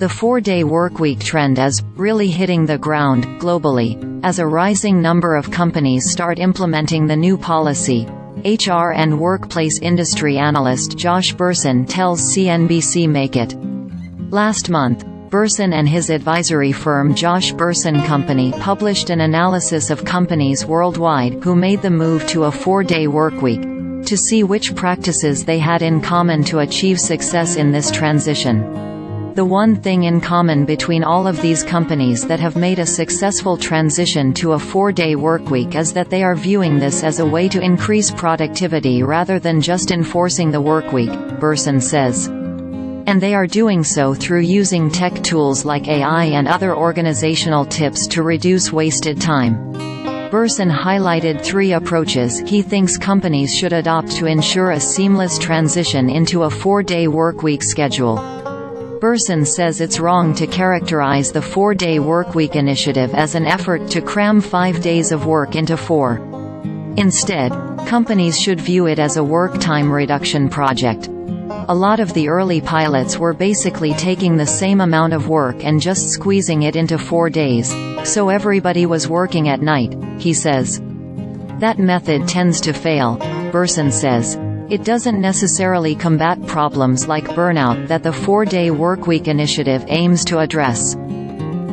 The 4-day workweek trend is really hitting the ground globally, as a rising number of companies start implementing the new policy. HR and workplace industry analyst Josh Bersin tells CNBC Make It. Last month, Bersin and his advisory firm Josh Bersin Company published an analysis of companies worldwide who made the move to a 4-day workweek, to see which practices they had in common to achieve success in this transition. The one thing in common between all of these companies that have made a successful transition to a 4-day workweek is that they are viewing this as a way to increase productivity rather than just enforcing the workweek, Bersin says. And they are doing so through using tech tools like AI and other organizational tips to reduce wasted time. Bersin highlighted 3 approaches he thinks companies should adopt to ensure a seamless transition into a 4-day workweek schedule. Bersin says it's wrong to characterize the 4-day workweek initiative as an effort to cram 5 days of work into 4. Instead, companies should view it as a work time reduction project. A lot of the early pilots were basically taking the same amount of work and just squeezing it into 4 days, so everybody was working at night, he says. That method tends to fail, Bersin says. It doesn't necessarily combat problems like burnout that the 4-day workweek initiative aims to address.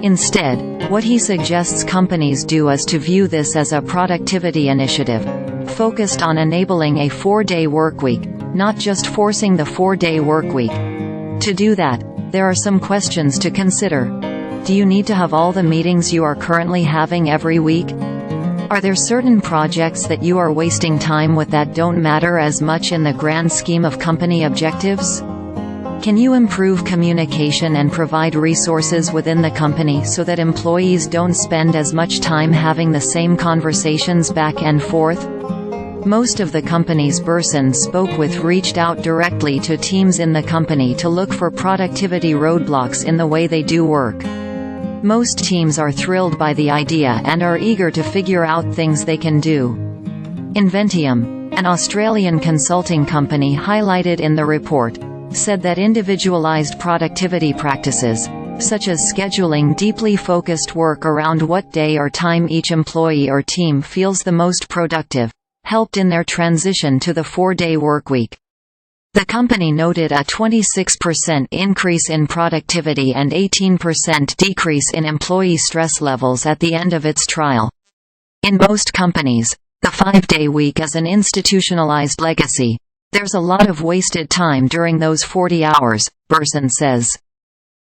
Instead, what he suggests companies do is to view this as a productivity initiative, focused on enabling a 4-day workweek, not just forcing the 4-day workweek. To do that, there are some questions to consider. Do you need to have all the meetings you are currently having every week? Are there certain projects that you are wasting time with that don't matter as much in the grand scheme of company objectives? Can you improve communication and provide resources within the company so that employees don't spend as much time having the same conversations back and forth? Most of the companies Bersin spoke with reached out directly to teams in the company to look for productivity roadblocks in the way they do work. Most teams are thrilled by the idea and are eager to figure out things they can do. Inventium, an Australian consulting company highlighted in the report, said that individualized productivity practices, such as scheduling deeply focused work around what day or time each employee or team feels the most productive, helped in their transition to the 4-day workweek. The company noted a 26% increase in productivity and 18% decrease in employee stress levels at the end of its trial. In most companies, the 5-day week is an institutionalized legacy. There's a lot of wasted time during those 40 hours, Bersin says.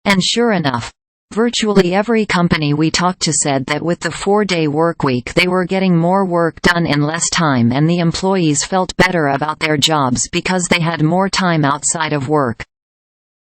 And sure enough, virtually every company we talked to said that with the 4-day workweek they were getting more work done in less time and the employees felt better about their jobs because they had more time outside of work.